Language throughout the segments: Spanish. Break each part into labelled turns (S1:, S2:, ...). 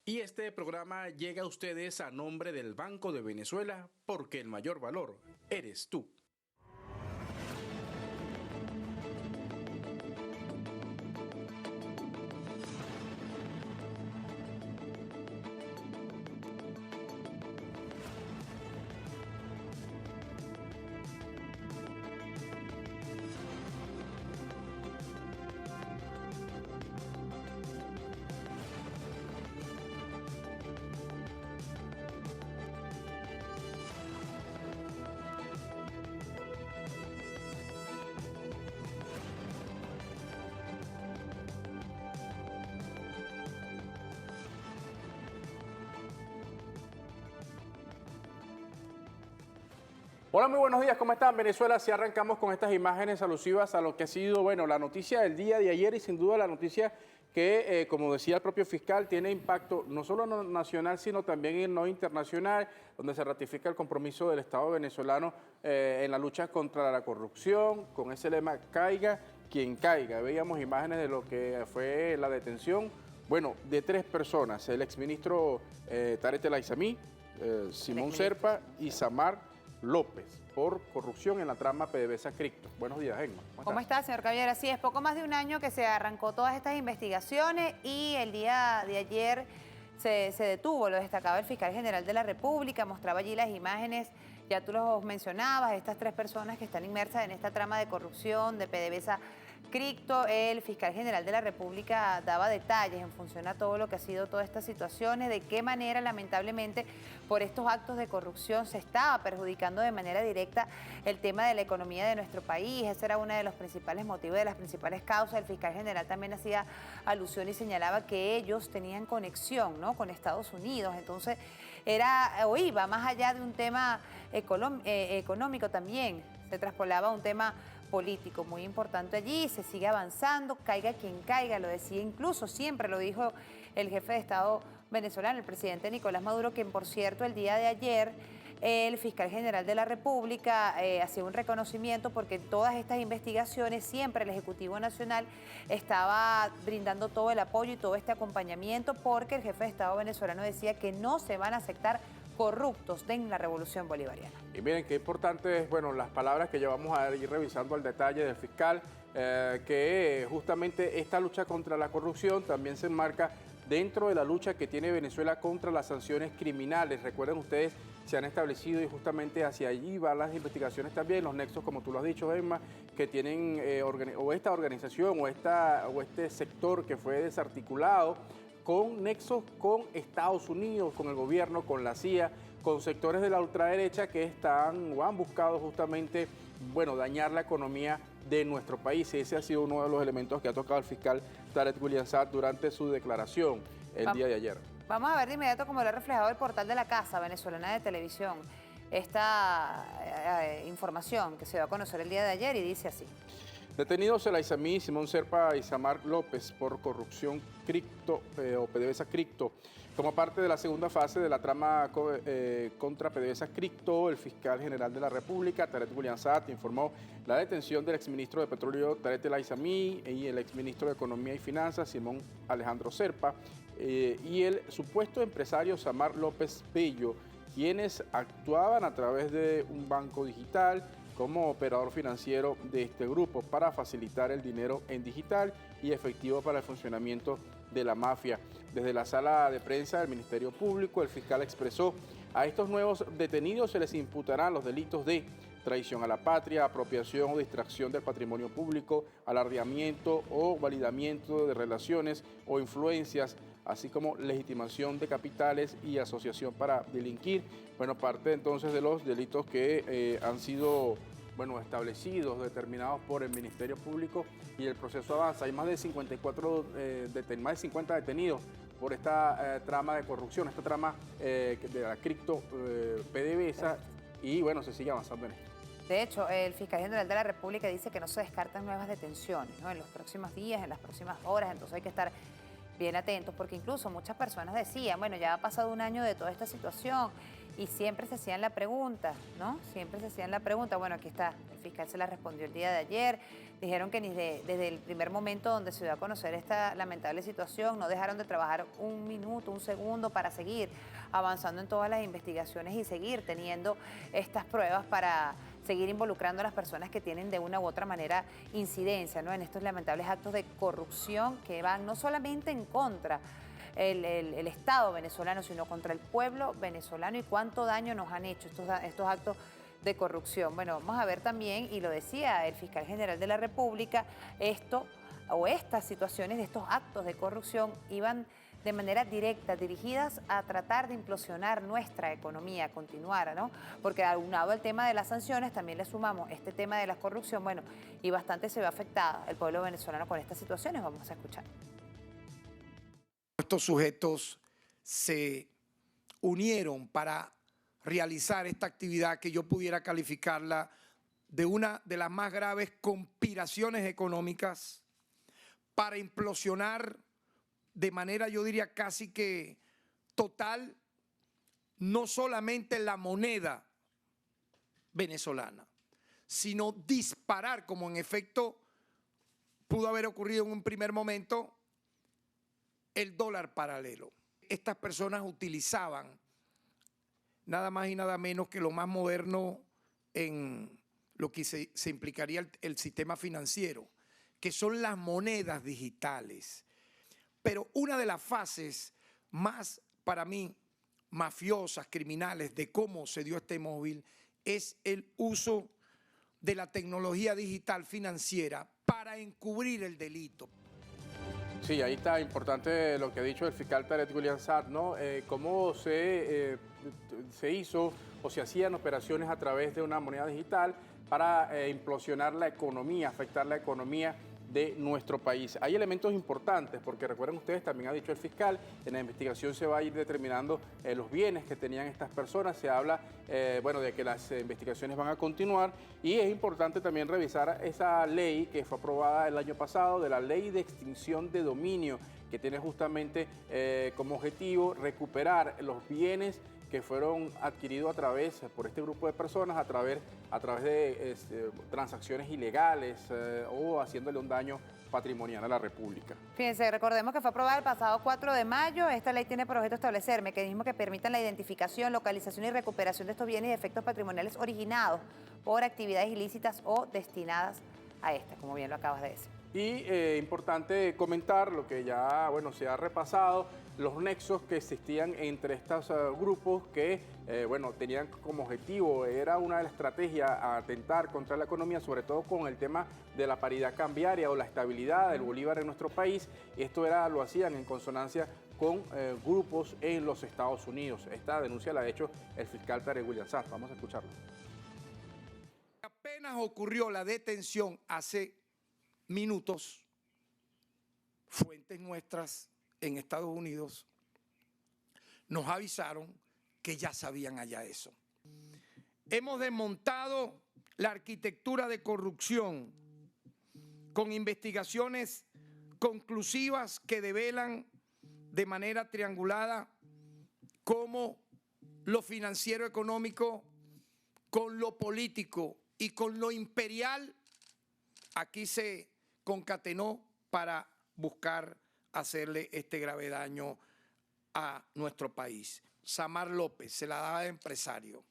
S1: Y este programa llega a ustedes a nombre del Banco de Venezuela, porque el mayor valor eres tú. Hola, muy buenos días, ¿cómo están? Venezuela, si arrancamos con estas imágenes alusivas a lo que ha sido, bueno, la noticia del día de ayer y sin duda la noticia que, como decía el propio fiscal, tiene impacto no solo nacional, sino también en lo internacional, donde se ratifica el compromiso del Estado venezolano en la lucha contra la corrupción, con ese lema, caiga quien caiga. Veíamos imágenes de lo que fue la detención, bueno, de 3 personas, el exministro Tarek El Aissami, Simón Serpa y Samar López, por corrupción en la trama PDVSA Cripto. Buenos días, Emma.
S2: ¿Cómo está, señor Caballero? Así es, poco más de un año que se arrancó todas estas investigaciones y el día de ayer se detuvo, lo destacaba el fiscal general de la República, mostraba allí las imágenes, ya tú los mencionabas, estas 3 personas que están inmersas en esta trama de corrupción de PDVSA Cripto. El fiscal general de la República daba detalles en función a todo lo que ha sido todas estas situaciones, de qué manera lamentablemente por estos actos de corrupción se estaba perjudicando de manera directa el tema de la economía de nuestro país. Ese era uno de los principales motivos, de las principales causas. El fiscal general también hacía alusión y señalaba que ellos tenían conexión, ¿no?, con Estados Unidos. Entonces era o iba más allá de un tema económico también, se traspolaba a un tema político muy importante allí. Se sigue avanzando, caiga quien caiga, lo decía incluso, siempre lo dijo el jefe de Estado venezolano, el presidente Nicolás Maduro, quien por cierto el día de ayer el fiscal general de la República hacía un reconocimiento porque en todas estas investigaciones siempre el Ejecutivo Nacional estaba brindando todo el apoyo y todo este acompañamiento, porque el jefe de Estado venezolano decía que no se van a aceptar corruptos en la revolución bolivariana.
S1: Y miren qué importante es, bueno, las palabras que ya vamos a ir revisando al detalle del fiscal, que justamente esta lucha contra la corrupción también se enmarca dentro de la lucha que tiene Venezuela contra las sanciones criminales. Recuerden ustedes, se han establecido y justamente hacia allí van las investigaciones también, los nexos, como tú lo has dicho, Emma, que tienen o esta organización o este sector que fue desarticulado, con nexos con Estados Unidos, con el gobierno, con la CIA, con sectores de la ultraderecha que están o han buscado justamente, bueno, dañar la economía de nuestro país. Ese ha sido uno de los elementos que ha tocado el fiscal Tarek William Saab durante su declaración el día de ayer.
S2: Vamos a ver de inmediato cómo lo ha reflejado el portal de la Casa Venezolana de Televisión esta información que se dio a conocer el día de ayer, y dice así.
S1: Detenidos el Aissami, Simón Serpa y Samar López por corrupción cripto o PDVSA Cripto. Como parte de la segunda fase de la trama contra PDVSA Cripto, el fiscal general de la República, Tarek William Saab, informó la detención del exministro de Petróleo Tarek El Aissami y el exministro de Economía y Finanzas, Simón Alejandro Serpa, y el supuesto empresario Samar López Bello, quienes actuaban a través de un banco digital como operador financiero de este grupo para facilitar el dinero en digital y efectivo para el funcionamiento de la mafia. Desde la sala de prensa del Ministerio Público, el fiscal expresó: a estos nuevos detenidos se les imputarán los delitos de traición a la patria, apropiación o distracción del patrimonio público, alardeamiento o validamiento de relaciones o influencias, así como legitimación de capitales y asociación para delinquir. Bueno, parte entonces de los delitos que han sido, bueno, establecidos, determinados por el Ministerio Público, y el proceso avanza. Hay más de 50 detenidos por esta trama de corrupción, esta trama de la cripto PDVSA, y bueno, se sigue avanzando en esto.
S2: De hecho, el fiscal general de la República dice que no se descartan nuevas detenciones, ¿no?, en los próximos días, en las próximas horas. Entonces hay que estar bien atentos, porque incluso muchas personas decían, bueno, ya ha pasado un año de toda esta situación y siempre se hacían la pregunta, ¿no? Siempre se hacían la pregunta. Bueno, aquí está, el fiscal se la respondió el día de ayer. Dijeron que desde el primer momento donde se dio a conocer esta lamentable situación, no dejaron de trabajar un minuto, un segundo para seguir avanzando en todas las investigaciones y seguir teniendo estas pruebas para seguir involucrando a las personas que tienen de una u otra manera incidencia, ¿no?, en estos lamentables actos de corrupción que van no solamente en contra el Estado venezolano, sino contra el pueblo venezolano, y cuánto daño nos han hecho estos actos de corrupción. Bueno, vamos a ver también, y lo decía el fiscal general de la República, estas situaciones de estos actos de corrupción iban de manera directa, dirigidas a tratar de implosionar nuestra economía, continuar, ¿no? Porque aunado al tema de las sanciones, también le sumamos este tema de la corrupción, bueno, y bastante se ve afectada el pueblo venezolano con estas situaciones. Vamos a escuchar.
S3: Estos sujetos se unieron para realizar esta actividad que yo pudiera calificarla de una de las más graves conspiraciones económicas para implosionar de manera, yo diría, casi que total, no solamente la moneda venezolana, sino disparar, como en efecto pudo haber ocurrido en un primer momento, el dólar paralelo. Estas personas utilizaban nada más y nada menos que lo más moderno en lo que se implicaría el sistema financiero, que son las monedas digitales. Pero una de las fases más, para mí, mafiosas, criminales, de cómo se dio este móvil, es el uso de la tecnología digital financiera para encubrir el delito.
S1: Sí, ahí está importante lo que ha dicho el fiscal Tarek William Saab, ¿no? Cómo se hizo o se hacían operaciones a través de una moneda digital para implosionar la economía, afectar la economía de nuestro país. Hay elementos importantes, porque recuerden ustedes, también ha dicho el fiscal, en la investigación se va a ir determinando los bienes que tenían estas personas. Se habla, bueno, de que las investigaciones van a continuar, y es importante también revisar esa ley que fue aprobada el año pasado, de la Ley de Extinción de Dominio, que tiene justamente como objetivo recuperar los bienes que fueron adquiridos por este grupo de personas a través de transacciones ilegales o haciéndole un daño patrimonial a la República.
S2: Fíjense, recordemos que fue aprobada el pasado 4 de mayo. Esta ley tiene por objeto establecer mecanismos que permitan la identificación, localización y recuperación de estos bienes y efectos patrimoniales originados por actividades ilícitas o destinadas a estas, como bien lo acabas de decir.
S1: Y importante comentar lo que ya, bueno, se ha repasado, los nexos que existían entre estos grupos que, bueno, tenían como objetivo, era una de las estrategias a atentar contra la economía, sobre todo con el tema de la paridad cambiaria o la estabilidad del bolívar en nuestro país. Esto lo hacían en consonancia con grupos en los Estados Unidos. Esta denuncia la ha hecho el fiscal Tarek William Saab. Vamos a escucharlo.
S3: Apenas ocurrió la detención hace minutos, fuentes nuestras en Estados Unidos nos avisaron que ya sabían allá eso. Hemos desmontado la arquitectura de corrupción con investigaciones conclusivas que develan de manera triangulada cómo lo financiero económico con lo político y con lo imperial aquí se concatenó para buscar hacerle este grave daño a nuestro país. Samar López se la daba de empresario.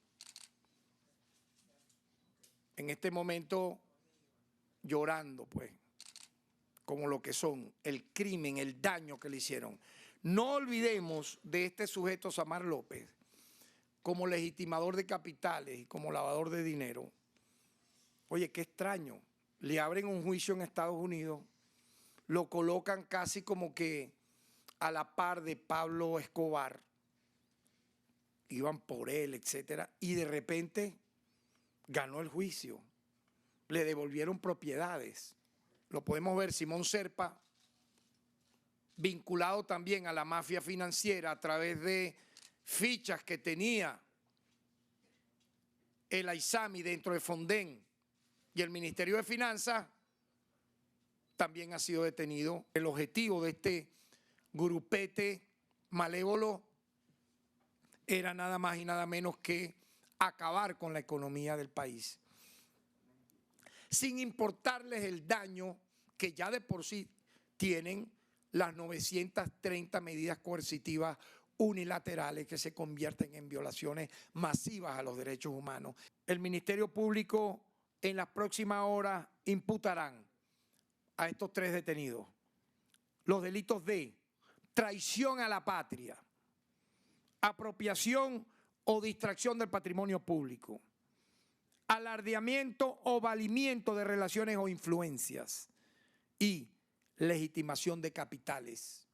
S3: En este momento llorando, pues, como lo que son, el crimen, el daño que le hicieron. No olvidemos de este sujeto Samar López como legitimador de capitales y como lavador de dinero. Oye, qué extraño. Le abren un juicio en Estados Unidos, lo colocan casi como que a la par de Pablo Escobar, iban por él, etcétera, y de repente ganó el juicio, le devolvieron propiedades. Lo podemos ver, Simón Serpa, vinculado también a la mafia financiera a través de fichas que tenía el AISAMI dentro de Fonden y el Ministerio de Finanzas, también ha sido detenido. El objetivo de este grupete malévolo era nada más y nada menos que acabar con la economía del país, sin importarles el daño que ya de por sí tienen las 930 medidas coercitivas unilaterales que se convierten en violaciones masivas a los derechos humanos. El Ministerio Público en las próximas horas imputarán a estos 3 detenidos los delitos de traición a la patria, apropiación o distracción del patrimonio público, alardeamiento o valimiento de relaciones o influencias y legitimación de capitales.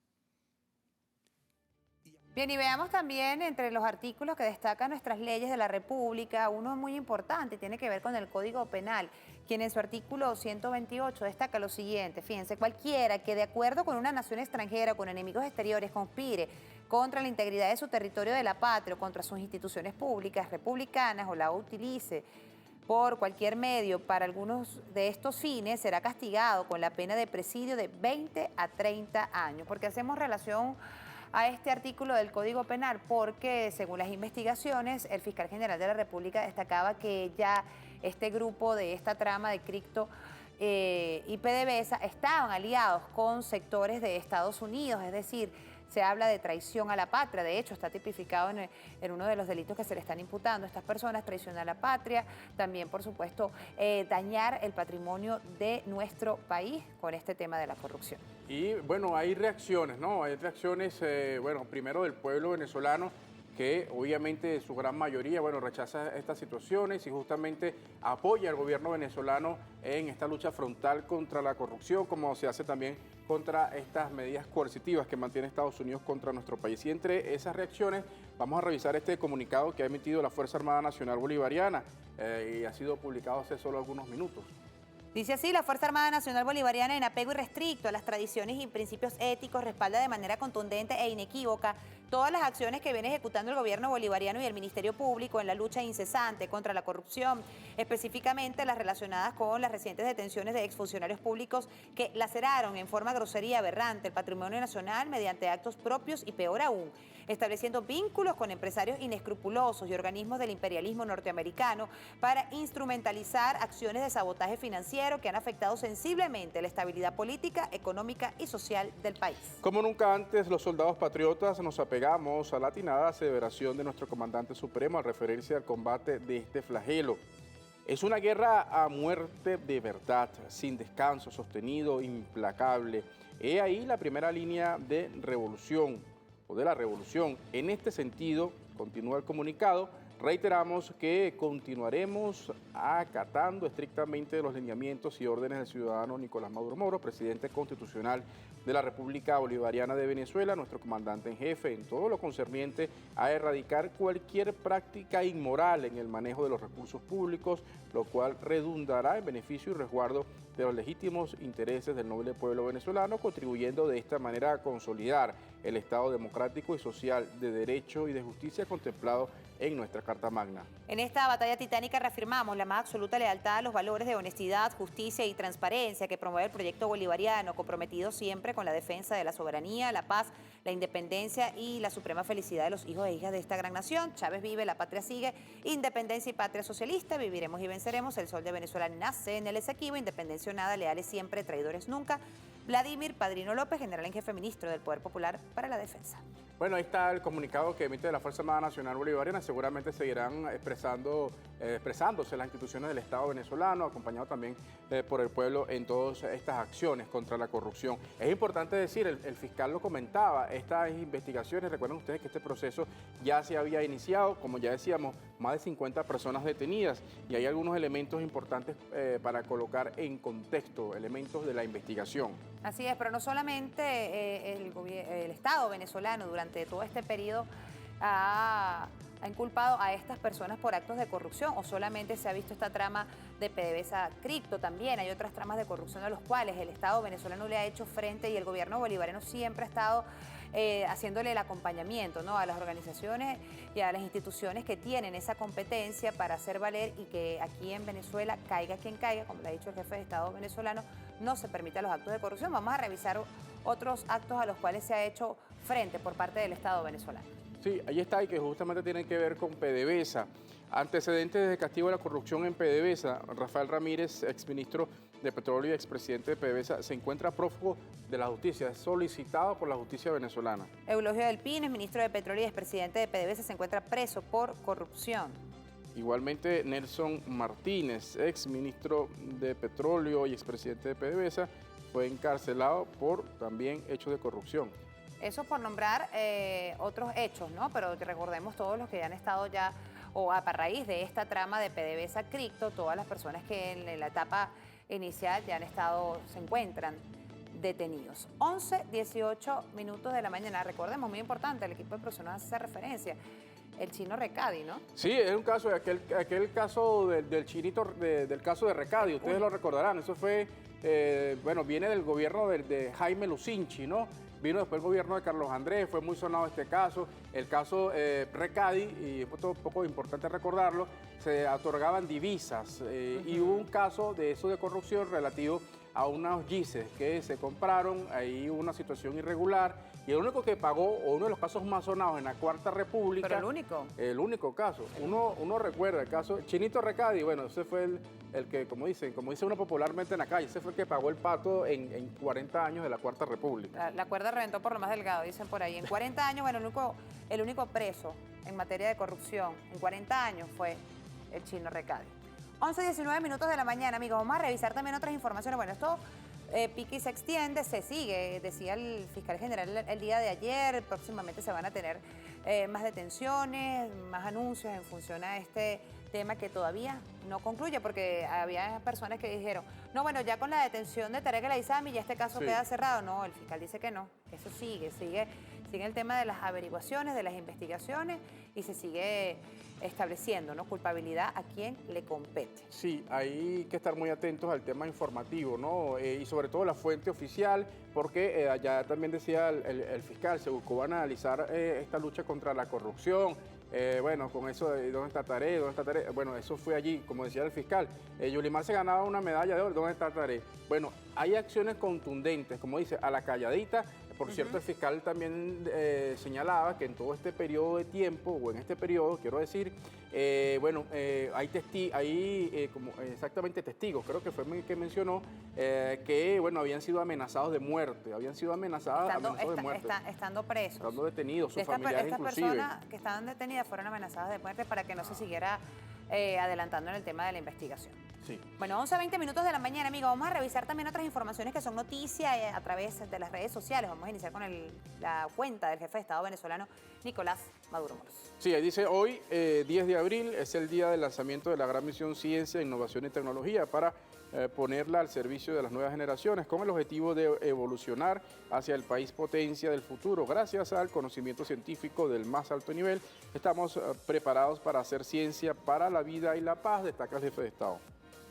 S2: Bien, y veamos también entre los artículos que destacan nuestras leyes de la República, uno muy importante, tiene que ver con el Código Penal, quien en su artículo 128 destaca lo siguiente: fíjense, cualquiera que de acuerdo con una nación extranjera o con enemigos exteriores conspire contra la integridad de su territorio de la patria o contra sus instituciones públicas, republicanas o la utilice por cualquier medio para algunos de estos fines, será castigado con la pena de presidio de 20 a 30 años. Porque hacemos relación a este artículo del Código Penal, porque según las investigaciones, el fiscal general de la República destacaba que ya este grupo de esta trama de Cripto y PDVSA estaban aliados con sectores de Estados Unidos, es decir, se habla de traición a la patria. De hecho, está tipificado en uno de los delitos que se le están imputando a estas personas: traición a la patria, también, por supuesto, dañar el patrimonio de nuestro país con este tema de la corrupción.
S1: Y bueno, hay reacciones, ¿no? Hay reacciones, bueno, primero del pueblo venezolano, que obviamente su gran mayoría, bueno, rechaza estas situaciones y justamente apoya al gobierno venezolano en esta lucha frontal contra la corrupción, como se hace también contra estas medidas coercitivas que mantiene Estados Unidos contra nuestro país. Y entre esas reacciones vamos a revisar este comunicado que ha emitido la Fuerza Armada Nacional Bolivariana y ha sido publicado hace solo algunos minutos.
S2: Dice así: la Fuerza Armada Nacional Bolivariana, en apego irrestricto a las tradiciones y principios éticos, respalda de manera contundente e inequívoca todas las acciones que viene ejecutando el gobierno bolivariano y el Ministerio Público en la lucha incesante contra la corrupción, específicamente las relacionadas con las recientes detenciones de exfuncionarios públicos que laceraron en forma grosera y aberrante el patrimonio nacional mediante actos propios y, peor aún, estableciendo vínculos con empresarios inescrupulosos y organismos del imperialismo norteamericano para instrumentalizar acciones de sabotaje financiero que han afectado sensiblemente la estabilidad política, económica y social del país.
S1: Como nunca antes, los soldados patriotas nos apegamos a la atinada aseveración de nuestro comandante supremo al referirse al combate de este flagelo. Es una guerra a muerte de verdad, sin descanso, sostenido, implacable. He ahí la primera línea de revolución o de la revolución. En este sentido, continúa el comunicado, reiteramos que continuaremos acatando estrictamente los lineamientos y órdenes del ciudadano Nicolás Maduro Moro, presidente constitucional de la República Bolivariana de Venezuela, nuestro comandante en jefe, en todo lo concerniente a erradicar cualquier práctica inmoral en el manejo de los recursos públicos, lo cual redundará en beneficio y resguardo de los legítimos intereses del noble pueblo venezolano, contribuyendo de esta manera a consolidar el Estado democrático y social de derecho y de justicia contemplado en nuestra Carta Magna.
S2: En esta batalla titánica reafirmamos la más absoluta lealtad a los valores de honestidad, justicia y transparencia que promueve el proyecto bolivariano, comprometido siempre con la defensa de la soberanía, la paz, la independencia y la suprema felicidad de los hijos e hijas de esta gran nación. Chávez vive, la patria sigue, independencia y patria socialista, viviremos y venceremos, el sol de Venezuela nace en el Esequibo, independencia o nada, leales siempre, traidores nunca. Vladimir Padrino López, general en jefe ministro del Poder Popular para la Defensa.
S1: Bueno, ahí está el comunicado que emite la Fuerza Armada Nacional Bolivariana. Seguramente seguirán expresándose las instituciones del Estado venezolano, acompañado también por el pueblo en todas estas acciones contra la corrupción. Es importante decir, el fiscal lo comentaba, estas investigaciones, recuerden ustedes que este proceso ya se había iniciado, como ya decíamos, más de 50 personas detenidas, y hay algunos elementos importantes para colocar en contexto, elementos de la investigación.
S2: Así es, pero no solamente el Estado venezolano durante todo este periodo ha inculpado a estas personas por actos de corrupción, o solamente se ha visto esta trama de PDVSA Cripto. También hay otras tramas de corrupción a los cuales el Estado venezolano le ha hecho frente, y el gobierno bolivariano siempre ha estado haciéndole el acompañamiento, ¿no?, a las organizaciones y a las instituciones que tienen esa competencia para hacer valer, y que aquí en Venezuela, caiga quien caiga, como le ha dicho el jefe de Estado venezolano, no se permitan los actos de corrupción. Vamos a revisar otros actos a los cuales se ha hecho frente por parte del Estado venezolano.
S1: Sí, ahí está, y que justamente tiene que ver con PDVSA. Antecedentes de castigo de la corrupción en PDVSA. Rafael Ramírez, exministro de Petróleo y expresidente de PDVSA, se encuentra prófugo de la justicia, es solicitado por la justicia venezolana.
S2: Eulogio del Pino, ministro de Petróleo y expresidente de PDVSA, se encuentra preso por corrupción.
S1: Igualmente, Nelson Martínez, exministro de Petróleo y expresidente de PDVSA, fue encarcelado por también hechos de corrupción.
S2: Eso por nombrar otros hechos, ¿no? Pero recordemos todos los que han estado ya, o a raíz de esta trama de PDVSA Cripto, todas las personas que en la etapa inicial ya han estado, se encuentran detenidos. 11:18 minutos de la mañana. Recordemos, muy importante, el equipo de profesionales hace referencia. El chino Recadi, ¿no?
S1: Sí, es un caso, aquel caso del chinito, del caso de Recadi, ustedes lo recordarán, eso fue, bueno, viene del gobierno de Jaime Lucinchi, ¿no? Vino después el gobierno de Carlos Andrés, fue muy sonado este caso, el caso Recadi, y es un poco importante recordarlo, se otorgaban divisas y hubo un caso de eso de corrupción relativo a unos GICES que se compraron, ahí hubo una situación irregular, y el único que pagó, o uno de los casos más sonados en la Cuarta República...
S2: ¿Pero el único?
S1: El único caso. Uno recuerda el caso Chinito Recadi, bueno, ese fue el que, como dice uno popularmente en la calle, ese fue el que pagó el pato en 40 años de la Cuarta República.
S2: La cuerda reventó por lo más delgado, dicen por ahí. En 40 años, bueno, el único preso en materia de corrupción, en 40 años fue el chino Recadi. 11:19 minutos de la mañana, amigos. Vamos a revisar también otras informaciones. Bueno, esto pique y se extiende, se sigue, decía el fiscal general el día de ayer. Próximamente se van a tener más detenciones, más anuncios en función a este tema que todavía no concluye, porque había personas que dijeron, no, bueno, ya con la detención de Tarek El Aissami ya este caso queda cerrado. No, el fiscal dice que no, eso sigue el tema de las averiguaciones, de las investigaciones, y se sigue estableciendo, ¿no?, culpabilidad a quien le compete.
S1: Sí, hay que estar muy atentos al tema informativo, ¿no? Y sobre todo la fuente oficial, porque ya también decía el fiscal, se buscó analizar esta lucha contra la corrupción. Bueno, con eso de dónde está Tarek, bueno, eso fue allí, como decía el fiscal. Yulimar se ganaba una medalla de oro, ¿dónde está Tarek? Bueno, hay acciones contundentes, como dice, a la calladita. Por cierto, el fiscal también señalaba que en todo este periodo de tiempo, o en este periodo, quiero decir, bueno, hay como exactamente testigos, creo que fue el que mencionó, que, bueno, habían sido amenazados de muerte,
S2: estando presos.
S1: Estando detenidos, sus familiares inclusive.
S2: Estas personas que estaban detenidas fueron amenazadas de muerte para que no se siguiera adelantando en el tema de la investigación.
S1: Sí.
S2: Bueno, 11:20 minutos de la mañana, amigos. Vamos a revisar también otras informaciones que son noticia a través de las redes sociales. Vamos a iniciar con la cuenta del jefe de Estado venezolano, Nicolás Maduro Moros.
S1: Sí, ahí dice, hoy, 10 de abril, es el día del lanzamiento de la gran misión Ciencia, Innovación y Tecnología para ponerla al servicio de las nuevas generaciones con el objetivo de evolucionar hacia el país potencia del futuro. Gracias al conocimiento científico del más alto nivel, estamos preparados para hacer ciencia para la vida y la paz, destaca el jefe de Estado.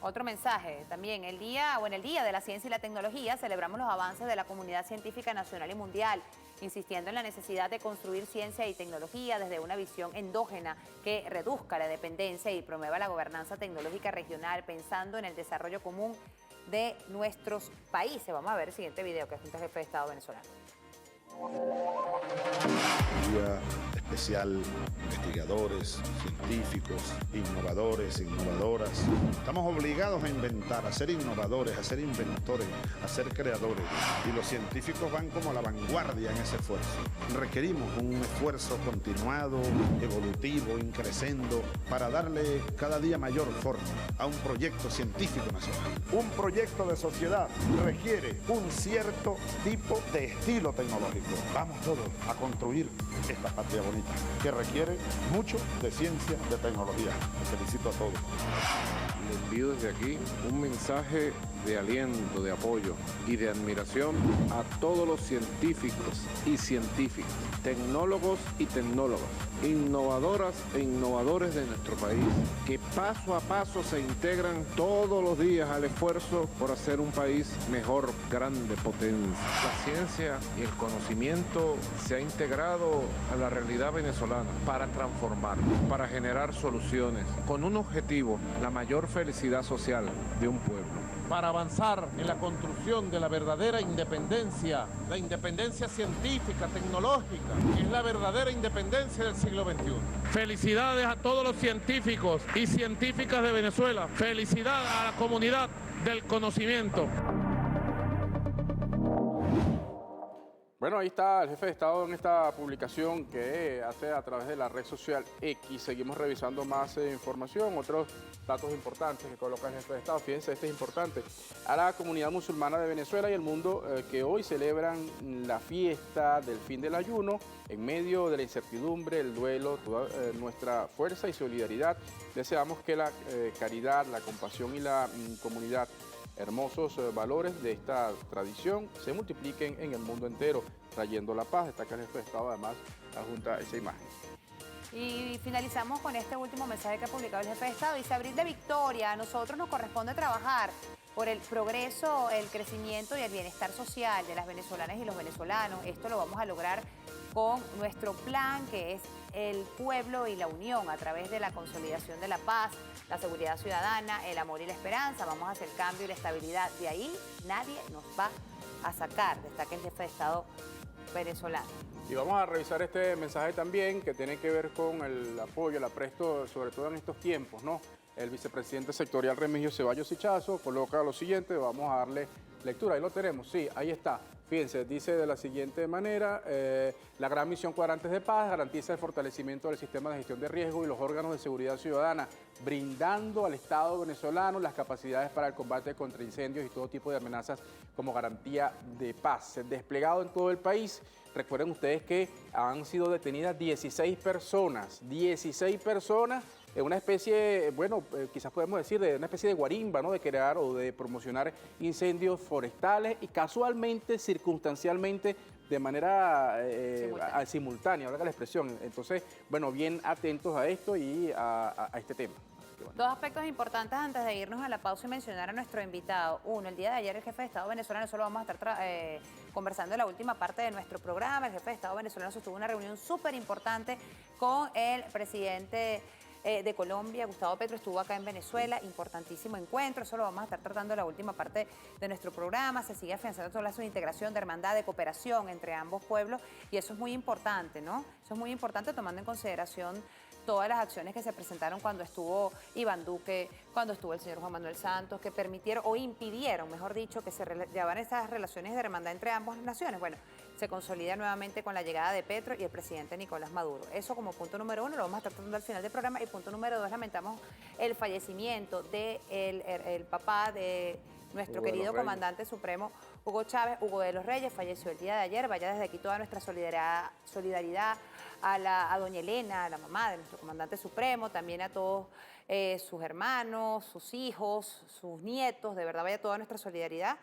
S2: Otro mensaje también, en el Día de la Ciencia y la Tecnología celebramos los avances de la comunidad científica nacional y mundial, insistiendo en la necesidad de construir ciencia y tecnología desde una visión endógena que reduzca la dependencia y promueva la gobernanza tecnológica regional, pensando en el desarrollo común de nuestros países. Vamos a ver el siguiente video que es el jefe de Estado venezolano.
S4: Día especial, investigadores, científicos, innovadores, innovadoras. Estamos obligados a inventar, a ser innovadores, a ser inventores, a ser creadores. Y los científicos van como a la vanguardia en ese esfuerzo. Requerimos un esfuerzo continuado, evolutivo, increscendo, para darle cada día mayor forma a un proyecto científico nacional. Un proyecto de sociedad requiere un cierto tipo de estilo tecnológico. Vamos todos a construir esta patria bonita, que requiere mucho de ciencia, de tecnología. Les felicito a todos.
S5: Les envío desde aquí un mensaje de aliento, de apoyo y de admiración a todos los científicos y científicas, tecnólogos y tecnólogas, innovadoras e innovadores de nuestro país, que paso a paso se integran todos los días al esfuerzo por hacer un país mejor, grande, potencia. La ciencia y el conocimiento se ha integrado a la realidad venezolana para transformar, para generar soluciones, con un objetivo, la mayor felicidad social de un pueblo. para avanzar en la construcción de la verdadera independencia, la independencia científica, tecnológica, que es la verdadera independencia del siglo XXI. Felicidades a todos los científicos y científicas de Venezuela. Felicidades a la comunidad del conocimiento.
S1: Bueno, ahí está el jefe de Estado en esta publicación que hace a través de la red social X. Seguimos revisando más información, otros datos importantes que coloca el jefe de Estado. Fíjense, este es importante. A la comunidad musulmana de Venezuela y el mundo que hoy celebran la fiesta del fin del ayuno, en medio de la incertidumbre, el duelo, toda nuestra fuerza y solidaridad. Deseamos que la caridad, la compasión y la comunidad, hermosos valores de esta tradición, se multipliquen en el mundo entero, trayendo la paz. Destaca el jefe de Estado, además, adjunta esa imagen.
S2: Y finalizamos con este último mensaje que ha publicado el jefe de Estado. Dice: abril de victoria, a nosotros nos corresponde trabajar por el progreso, el crecimiento y el bienestar social de las venezolanas y los venezolanos. Esto lo vamos a lograr con nuestro plan, que es el pueblo y la unión, a través de la consolidación de la paz, la seguridad ciudadana, el amor y la esperanza. Vamos a hacer cambio y la estabilidad. De ahí nadie nos va a sacar, destaca el jefe de Estado venezolano.
S1: Y vamos a revisar este mensaje también, que tiene que ver con el apoyo, el apresto, sobre todo en estos tiempos, ¿no? El vicepresidente sectorial Remigio Ceballos Hichazo coloca lo siguiente, vamos a darle lectura. Ahí lo tenemos, sí, ahí está. Fíjense, dice de la siguiente manera: la gran misión Cuadrantes de Paz garantiza el fortalecimiento del sistema de gestión de riesgo y los órganos de seguridad ciudadana, brindando al Estado venezolano las capacidades para el combate contra incendios y todo tipo de amenazas como garantía de paz. Desplegado en todo el país. Recuerden ustedes que han sido detenidas 16 personas en una especie, bueno, quizás podemos decir, de una especie de guarimba, ¿no? De crear o de promocionar incendios forestales y casualmente, circunstancialmente, de manera simultánea, valga la expresión. Entonces, bueno, bien atentos a esto y a este tema. Bueno.
S2: Dos aspectos importantes antes de irnos a la pausa y mencionar a nuestro invitado. Uno, el día de ayer el jefe de Estado venezolano, eso lo vamos a estar conversando en la última parte de nuestro programa. El jefe de Estado venezolano sostuvo una reunión súper importante con el presidente de Colombia, Gustavo Petro, estuvo acá en Venezuela, importantísimo encuentro, eso lo vamos a estar tratando en la última parte de nuestro programa. Se sigue afianzando todo el lazo de integración, de hermandad, de cooperación entre ambos pueblos, y eso es muy importante, ¿no? Eso es muy importante, tomando en consideración todas las acciones que se presentaron cuando estuvo Iván Duque, cuando estuvo el señor Juan Manuel Santos, que permitieron o impidieron, mejor dicho, que se llevaran esas relaciones de hermandad entre ambas naciones. Bueno, se consolida nuevamente con la llegada de Petro y el presidente Nicolás Maduro. Eso como punto número uno, lo vamos a estar tratando al final del programa. Y punto número dos, lamentamos el fallecimiento del el papá de nuestro querido comandante supremo, Hugo Chávez, Hugo de los Reyes, falleció el día de ayer. Vaya desde aquí toda nuestra solidaridad a doña Elena, a la mamá de nuestro comandante supremo, también a todos sus hermanos, sus hijos, sus nietos, de verdad vaya toda nuestra solidaridad.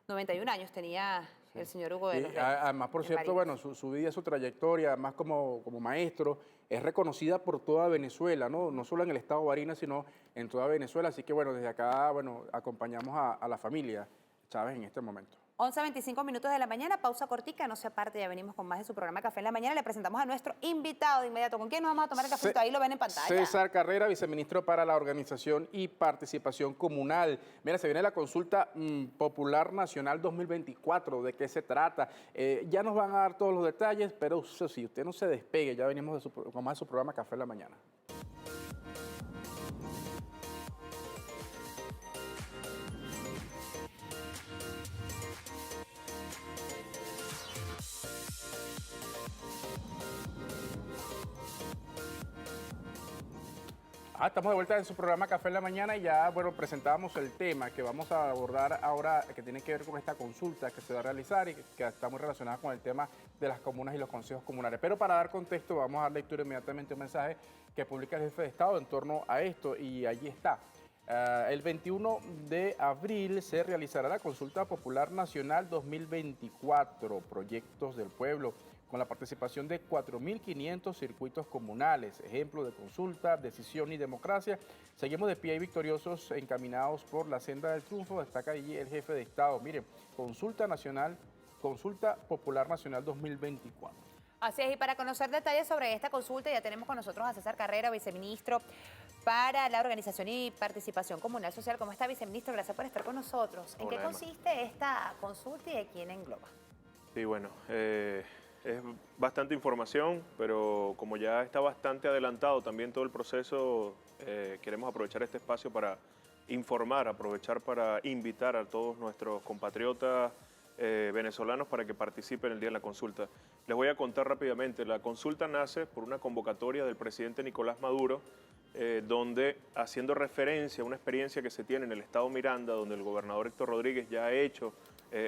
S2: 91 años tenía el señor Hugo de los Reyes.
S1: Además, por cierto, bueno, su vida, su trayectoria, además como maestro, es reconocida por toda Venezuela, ¿no? No solo en el estado Barinas, sino en toda Venezuela. Así que, bueno, desde acá, bueno, acompañamos a la familia Chávez en este momento.
S2: 11:25 minutos de la mañana, pausa cortica, no se aparte, ya venimos con más de su programa Café en la Mañana. Le presentamos a nuestro invitado de inmediato. ¿Con quién nos vamos a tomar el café? Ahí lo ven en pantalla.
S1: César Carrera, viceministro para la Organización y Participación Comunal. Mira, se viene la consulta popular nacional 2024. ¿De qué se trata? Ya nos van a dar todos los detalles, pero eso sí, usted no se despegue. Ya venimos con más de su programa Café en la Mañana. Estamos de vuelta en su programa Café en la Mañana y ya, bueno, presentábamos el tema que vamos a abordar ahora, que tiene que ver con esta consulta que se va a realizar y que está muy relacionada con el tema de las comunas y los consejos comunales. Pero para dar contexto, vamos a dar lectura inmediatamente a un mensaje que publica el jefe de Estado en torno a esto, y allí está. El 21 de abril se realizará la Consulta Popular Nacional 2024, Proyectos del Pueblo, con la participación de 4.500 circuitos comunales, ejemplo de consulta, decisión y democracia. Seguimos de pie y victoriosos, encaminados por la senda del triunfo, destaca allí el jefe de Estado. Miren, Consulta Popular Nacional 2024.
S2: Así es, y para conocer detalles sobre esta consulta ya tenemos con nosotros a César Carrera, viceministro para la Organización y Participación Comunal Social. ¿Cómo está, viceministro? Gracias por estar con nosotros. ¿En qué consiste esta consulta y de quién engloba?
S6: Sí, bueno, es bastante información, pero como ya está bastante adelantado también todo el proceso, queremos aprovechar este espacio para informar, aprovechar para invitar a todos nuestros compatriotas venezolanos para que participen el día de la consulta. Les voy a contar rápidamente, la consulta nace por una convocatoria del presidente Nicolás Maduro, donde, haciendo referencia a una experiencia que se tiene en el estado Miranda, donde el gobernador Héctor Rodríguez ya ha hecho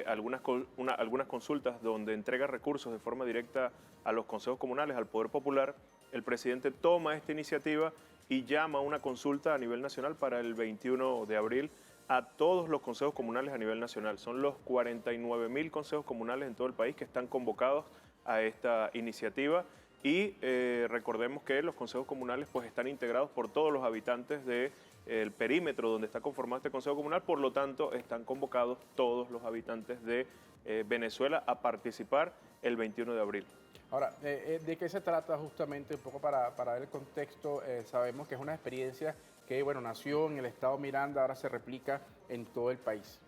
S6: algunas consultas donde entrega recursos de forma directa a los consejos comunales, al Poder Popular, el presidente toma esta iniciativa y llama a una consulta a nivel nacional para el 21 de abril a todos los consejos comunales a nivel nacional. Son los 49.000 consejos comunales en todo el país que están convocados a esta iniciativa y recordemos que los consejos comunales pues están integrados por todos los habitantes del perímetro donde está conformado este consejo comunal, por lo tanto están convocados todos los habitantes de Venezuela a participar el 21 de abril.
S1: Ahora, ¿de qué se trata justamente? Un poco para ver el contexto, sabemos que es una experiencia que, bueno, nació en el estado Miranda, ahora se replica en todo el país.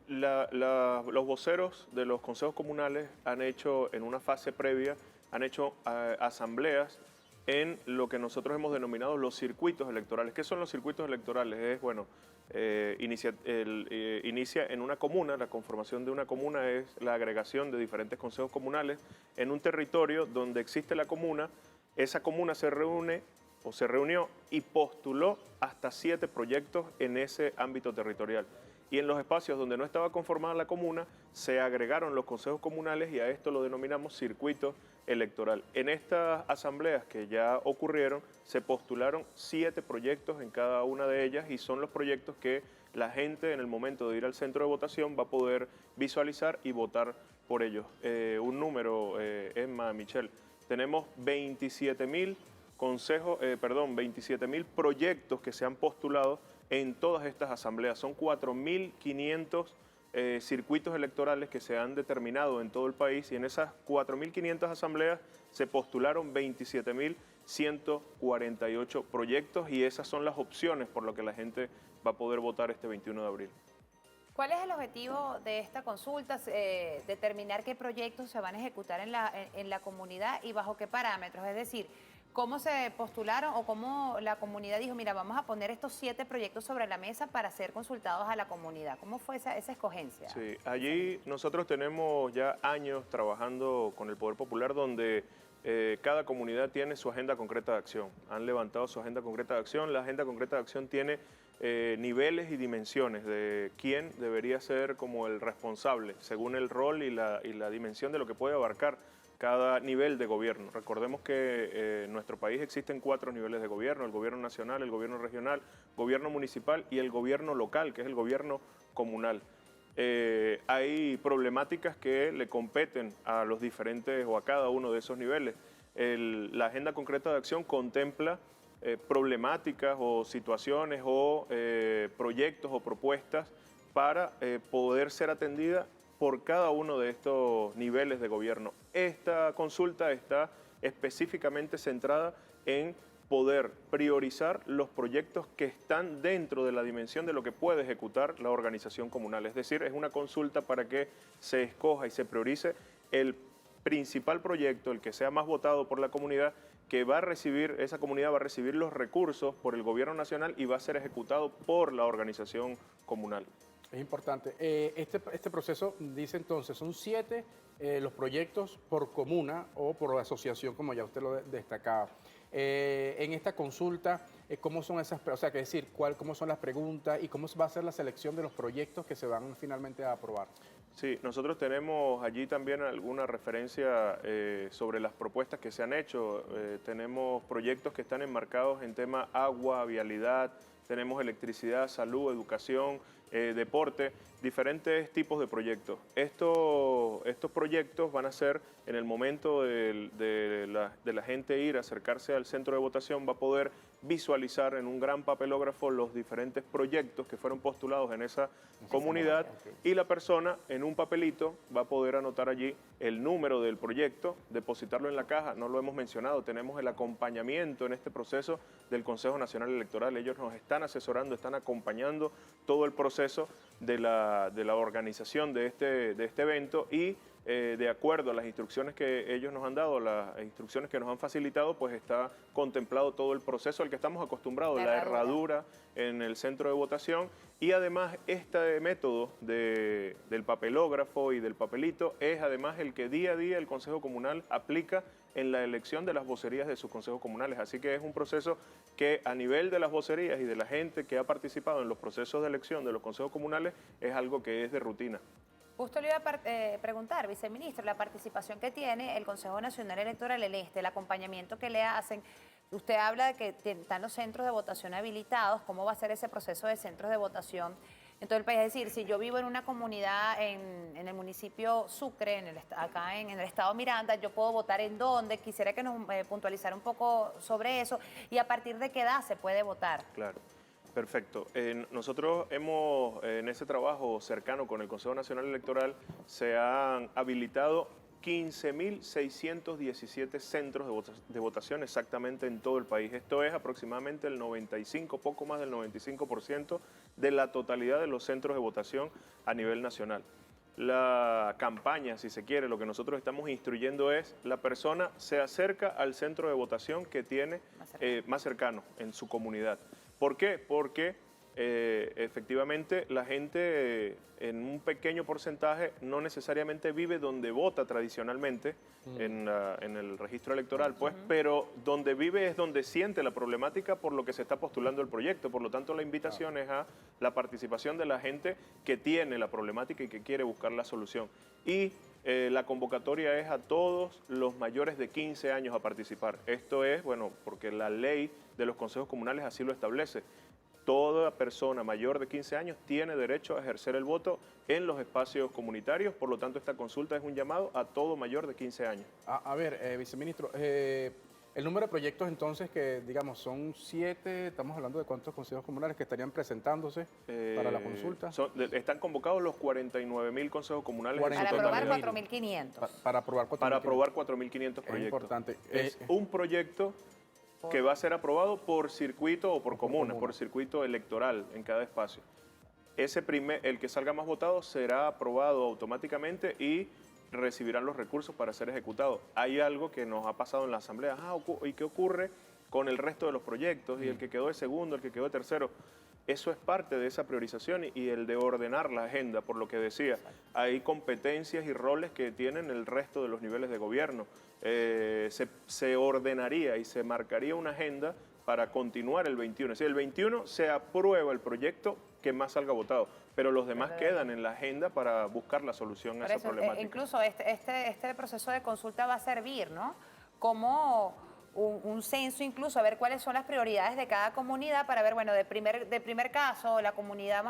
S6: Los voceros de los consejos comunales han hecho, en una fase previa, han hecho asambleas en lo que nosotros hemos denominado los circuitos electorales. ¿Qué son los circuitos electorales? Es, bueno, inicia en una comuna, la conformación de una comuna es la agregación de diferentes consejos comunales en un territorio donde existe la comuna. Esa comuna se reúne o se reunió y postuló hasta 7 proyectos en ese ámbito territorial. Y en los espacios donde no estaba conformada la comuna, se agregaron los consejos comunales y a esto lo denominamos circuito electoral. En estas asambleas que ya ocurrieron, se postularon 7 proyectos en cada una de ellas y son los proyectos que la gente en el momento de ir al centro de votación va a poder visualizar y votar por ellos. Un número, Emma, Michelle, tenemos 27.000 proyectos que se han postulado en todas estas asambleas. Son 4.500 circuitos electorales que se han determinado en todo el país y en esas 4.500 asambleas se postularon 27.148 proyectos y esas son las opciones por las que la gente va a poder votar este 21 de abril.
S2: ¿Cuál es el objetivo de esta consulta? Determinar qué proyectos se van a ejecutar en la comunidad y bajo qué parámetros. Es decir, ¿cómo se postularon o cómo la comunidad dijo, mira, vamos a poner estos 7 proyectos sobre la mesa para ser consultados a la comunidad? ¿Cómo fue esa escogencia?
S6: Sí, allí nosotros tenemos ya años trabajando con el Poder Popular donde cada comunidad tiene su agenda concreta de acción. Han levantado su agenda concreta de acción. La agenda concreta de acción tiene niveles y dimensiones de quién debería ser como el responsable, según el rol y la dimensión de lo que puede abarcar cada nivel de gobierno. Recordemos que en nuestro país existen 4 niveles de gobierno: el gobierno nacional, el gobierno regional, gobierno municipal y el gobierno local, que es el gobierno comunal. Hay problemáticas que le competen a los diferentes o a cada uno de esos niveles. La agenda concreta de acción contempla problemáticas o situaciones o proyectos o propuestas para poder ser atendida por cada uno de estos niveles de gobierno. Esta consulta está específicamente centrada en poder priorizar los proyectos que están dentro de la dimensión de lo que puede ejecutar la organización comunal. Es decir, es una consulta para que se escoja y se priorice el principal proyecto, el que sea más votado por la comunidad, que va a recibir, esa comunidad va a recibir los recursos por el gobierno nacional y va a ser ejecutado por la organización comunal.
S1: Es importante. Este proceso, dice entonces, son 7 los proyectos por comuna o por asociación, como ya usted lo destacaba. En esta consulta, ¿cómo son esas, o sea, que decir, cómo son las preguntas y cómo va a ser la selección de los proyectos que se van finalmente a aprobar?
S6: Sí, nosotros tenemos allí también alguna referencia sobre las propuestas que se han hecho. Tenemos proyectos que están enmarcados en tema agua, vialidad, tenemos electricidad, salud, educación, deporte, diferentes tipos de proyectos. Estos proyectos van a ser, en el momento de la gente ir a acercarse al centro de votación, va a poder visualizar en un gran papelógrafo los diferentes proyectos que fueron postulados en esa comunidad y la persona en un papelito va a poder anotar allí el número del proyecto, depositarlo en la caja. No lo hemos mencionado, tenemos el acompañamiento en este proceso del Consejo Nacional Electoral. Ellos nos están asesorando, están acompañando todo el proceso de la organización de este evento y de acuerdo a las instrucciones que ellos nos han dado, las instrucciones que nos han facilitado, pues está contemplado todo el proceso al que estamos acostumbrados, la herradura en el centro de votación. Y además este método del papelógrafo y del papelito es además el que día a día el Consejo Comunal aplica en la elección de las vocerías de sus consejos comunales. Así que es un proceso que a nivel de las vocerías y de la gente que ha participado en los procesos de elección de los consejos comunales es algo que es de rutina.
S2: Justo le iba a preguntar, viceministro, la participación que tiene el Consejo Nacional Electoral en el acompañamiento que le hacen. Usted habla de que están los centros de votación habilitados. ¿Cómo va a ser ese proceso de centros de votación en todo el país? Es decir, si yo vivo en una comunidad en el municipio Sucre, acá en el estado Miranda, ¿yo puedo votar en dónde? Quisiera que nos puntualizara un poco sobre eso y a partir de qué edad se puede votar.
S6: Claro. Perfecto. Nosotros hemos, en ese trabajo cercano con el Consejo Nacional Electoral, se han habilitado 15.617 centros de votación exactamente en todo el país. Esto es aproximadamente el 95, poco más del 95% de la totalidad de los centros de votación a nivel nacional. La campaña, si se quiere, lo que nosotros estamos instruyendo es la persona se acerca al centro de votación que tiene más cercano en su comunidad. ¿Por qué? Porque efectivamente la gente en un pequeño porcentaje no necesariamente vive donde vota tradicionalmente en el registro electoral, pues, pero donde vive es donde siente la problemática por lo que se está postulando el proyecto. Por lo tanto, la invitación es a la participación de la gente que tiene la problemática y que quiere buscar la solución. Y la convocatoria es a todos los mayores de 15 años a participar. Esto es, bueno, porque la ley de los consejos comunales así lo establece. Toda persona mayor de 15 años tiene derecho a ejercer el voto en los espacios comunitarios, por lo tanto esta consulta es un llamado a todo mayor de 15 años.
S1: A ver, viceministro, el número de proyectos entonces que, digamos, son 7, estamos hablando de cuántos consejos comunales que estarían presentándose para la consulta.
S6: Están convocados los 49.000 consejos comunales.
S2: Para aprobar 4.500.
S1: Para aprobar 4.500.
S6: Para aprobar 4.500 proyectos.
S1: Es importante.
S6: Es un proyecto que va a ser aprobado por circuito o por comuna, por circuito electoral en cada espacio. El que salga más votado será aprobado automáticamente y recibirán los recursos para ser ejecutado. Hay algo que nos ha pasado en la Asamblea. ¿Y qué ocurre con el resto de los proyectos? Y el que quedó de segundo, el que quedó de tercero. Eso es parte de esa priorización y el de ordenar la agenda, por lo que decía. Hay competencias y roles que tienen el resto de los niveles de gobierno. Se ordenaría y se marcaría una agenda para continuar el 21. Es decir, el 21 se aprueba el proyecto que más salga votado, pero los demás quedan en la agenda para buscar la solución a esa problemática.
S2: Incluso este proceso de consulta va a servir, ¿no? Como un censo incluso, a ver cuáles son las prioridades de cada comunidad para ver, bueno, de primer caso, la comunidad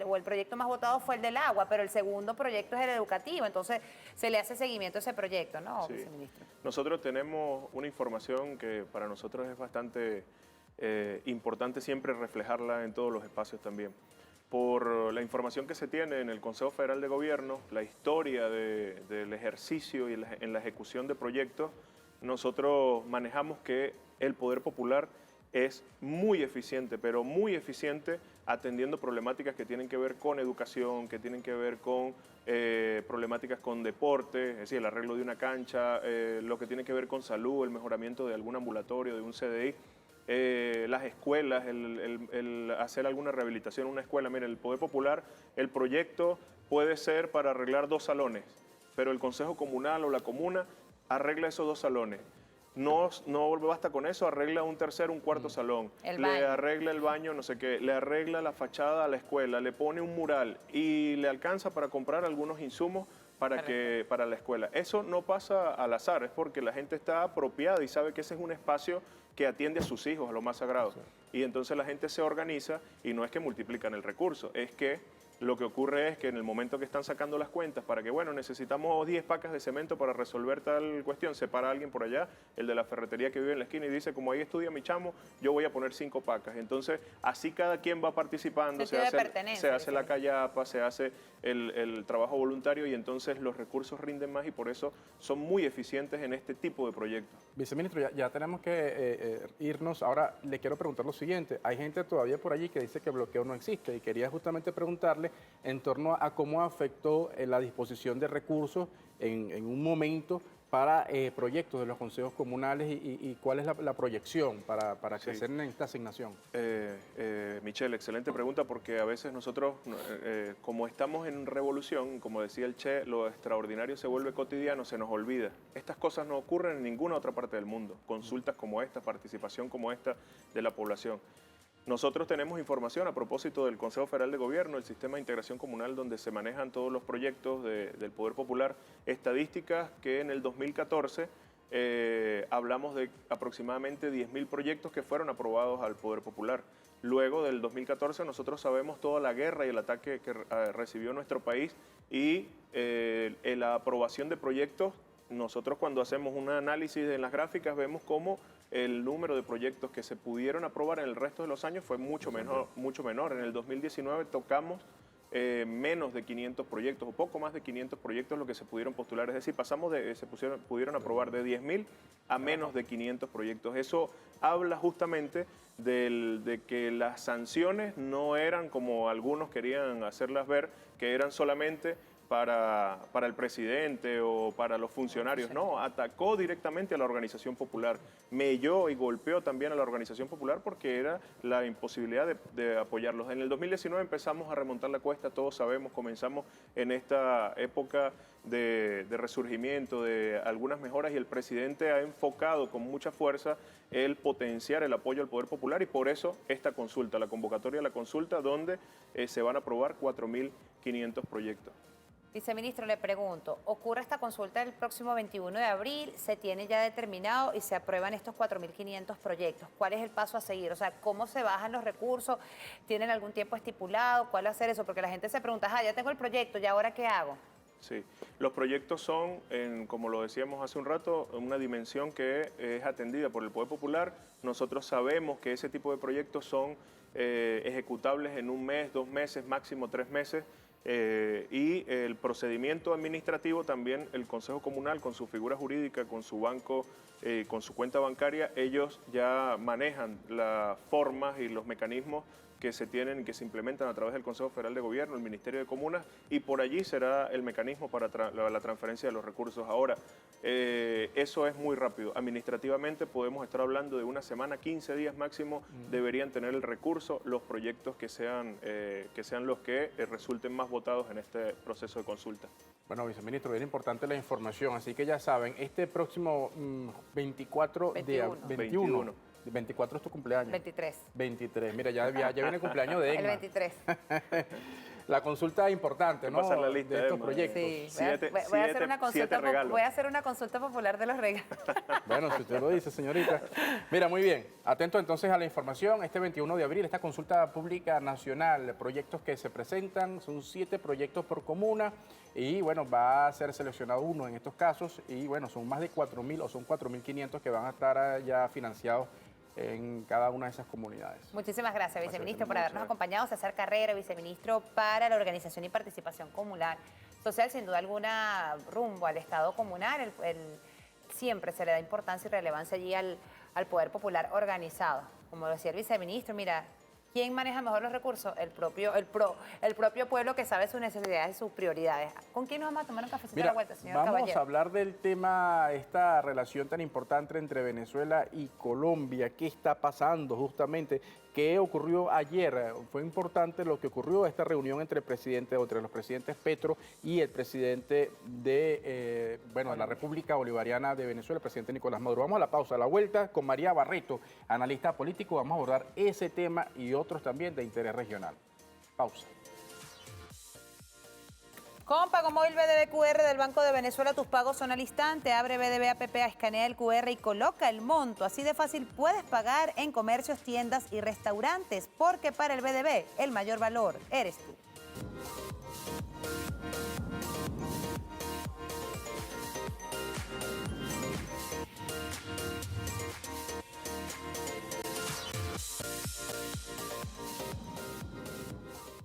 S2: o el proyecto más votado fue el del agua, pero el segundo proyecto es el educativo, entonces se le hace seguimiento a ese proyecto, ¿no,
S6: sí.
S2: Viceministro?
S6: Nosotros tenemos una información que para nosotros es bastante importante siempre reflejarla en todos los espacios también. Por la información que se tiene en el Consejo Federal de Gobierno, la historia del ejercicio y en la ejecución de proyectos, nosotros manejamos que el Poder Popular es muy eficiente, pero muy eficiente atendiendo problemáticas que tienen que ver con educación, que tienen que ver con problemáticas con deporte, es decir, el arreglo de una cancha, lo que tiene que ver con salud, el mejoramiento de algún ambulatorio, de un CDI, las escuelas, el hacer alguna rehabilitación en una escuela. Mire, el Poder Popular, el proyecto puede ser para arreglar 2 salones, pero el Consejo Comunal o la comuna arregla esos 2 salones. No basta con eso, arregla un tercer, un cuarto salón. Le arregla el baño, no sé qué, le arregla la fachada a la escuela, le pone un mural y le alcanza para comprar algunos insumos para la escuela. Eso no pasa al azar, es porque la gente está apropiada y sabe que ese es un espacio que atiende a sus hijos, a lo más sagrado. Sí. Y entonces la gente se organiza y no es que multiplican el recurso, es que Lo que ocurre es que en el momento que están sacando las cuentas para que, bueno, necesitamos 10 pacas de cemento para resolver tal cuestión, se para alguien por allá, el de la ferretería que vive en la esquina, y dice, como ahí estudia mi chamo, yo voy a poner 5 pacas. Entonces, así cada quien va participando, se hace la callapa, se hace el trabajo voluntario, y entonces los recursos rinden más, y por eso son muy eficientes en este tipo de proyectos.
S1: Viceministro, ya tenemos que irnos. Ahora le quiero preguntar lo siguiente. Hay gente todavía por allí que dice que el bloqueo no existe, y quería justamente preguntarle en torno a cómo afectó la disposición de recursos en un momento para proyectos de los consejos comunales y cuál es la proyección para crecer en esta asignación.
S6: Michelle, excelente pregunta, porque a veces nosotros, como estamos en revolución, como decía el Che, lo extraordinario se vuelve cotidiano, se nos olvida. Estas cosas no ocurren en ninguna otra parte del mundo. Consultas como esta, participación como esta de la población. Nosotros tenemos información a propósito del Consejo Federal de Gobierno, el Sistema de Integración Comunal, donde se manejan todos los proyectos del Poder Popular, estadísticas que en el 2014 hablamos de aproximadamente 10.000 proyectos que fueron aprobados al Poder Popular. Luego del 2014 nosotros sabemos toda la guerra y el ataque que recibió nuestro país, y la aprobación de proyectos. Nosotros, cuando hacemos un análisis en las gráficas, vemos cómo el número de proyectos que se pudieron aprobar en el resto de los años fue mucho menor. En el 2019 tocamos menos de 500 proyectos, o poco más de 500 proyectos lo que se pudieron postular. Es decir, pudieron aprobar de 10.000 a menos de 500 proyectos. Eso habla justamente de que las sanciones no eran como algunos querían hacerlas ver, que eran solamente para el presidente o para los funcionarios. No, atacó directamente a la organización popular, melló y golpeó también a la organización popular, porque era la imposibilidad de apoyarlos. En el 2019 empezamos a remontar la cuesta, todos sabemos, comenzamos en esta época de resurgimiento, de algunas mejoras, y el presidente ha enfocado con mucha fuerza el potenciar el apoyo al Poder Popular, y por eso esta consulta, la convocatoria a la consulta, donde se van a aprobar 4.500 proyectos.
S2: Viceministro, le pregunto, ocurre esta consulta el próximo 21 de abril, se tiene ya determinado y se aprueban estos 4.500 proyectos. ¿Cuál es el paso a seguir? O sea, ¿cómo se bajan los recursos? ¿Tienen algún tiempo estipulado? ¿Cuál hacer eso? Porque la gente se pregunta, ya tengo el proyecto, ¿y ahora qué hago?
S6: Sí, los proyectos son, como lo decíamos hace un rato, una dimensión que es atendida por el Poder Popular. Nosotros sabemos que ese tipo de proyectos son ejecutables en 1 mes, 2 meses, máximo 3 meses. Y el procedimiento administrativo también, el Consejo Comunal con su figura jurídica, con su banco, con su cuenta bancaria, ellos ya manejan las formas y los mecanismos que se tienen y que se implementan a través del Consejo Federal de Gobierno, el Ministerio de Comunas, y por allí será el mecanismo para la transferencia de los recursos. Ahora, eso es muy rápido. Administrativamente podemos estar hablando de 1 semana, 15 días máximo, deberían tener el recurso los proyectos que sean los que resulten más votados en este proceso de consulta.
S1: Bueno, viceministro, bien importante la información, así que ya saben, este próximo 21. 24 es tu cumpleaños. 23. Mira, ya viene el cumpleaños de Egna.
S2: El 23.
S1: La consulta es importante, ¿no?
S6: Pasar la lista,
S1: de estos proyectos.
S2: Sí, voy a hacer una consulta popular de los regalos.
S1: Bueno, si usted lo dice, señorita. Mira, muy bien. Atento entonces a la información. Este 21 de abril, esta consulta pública nacional, proyectos que se presentan, son 7 proyectos por comuna, y bueno, va a ser seleccionado uno en estos casos, y bueno, son más de 4.000 o son 4.500 que van a estar ya financiados en cada una de esas comunidades.
S2: Muchísimas gracias, viceministro, por habernos acompañado. César Carrera, viceministro para la Organización y Participación Comunal Social, sin duda alguna, rumbo al Estado comunal. Siempre se le da importancia y relevancia allí al Poder Popular organizado. Como lo decía el viceministro, mira, ¿quién maneja mejor los recursos? El propio pueblo, que sabe sus necesidades y sus prioridades. ¿Con quién nos vamos a tomar un cafecito a la vuelta, señor Caballero?
S1: Vamos a hablar del tema, esta relación tan importante entre Venezuela y Colombia. ¿Qué está pasando justamente? ¿Qué ocurrió ayer? Fue importante lo que ocurrió, esta reunión entre los presidentes Petro y el presidente de la República Bolivariana de Venezuela, el presidente Nicolás Maduro. Vamos a la pausa, a la vuelta con María Barreto, analista político. Vamos a abordar ese tema y otros también de interés regional. Pausa.
S2: Con Pago Móvil BDB QR del Banco de Venezuela, tus pagos son al instante. Abre BDB app, escanea el QR y coloca el monto. Así de fácil puedes pagar en comercios, tiendas y restaurantes, porque para el BDB el mayor valor eres tú.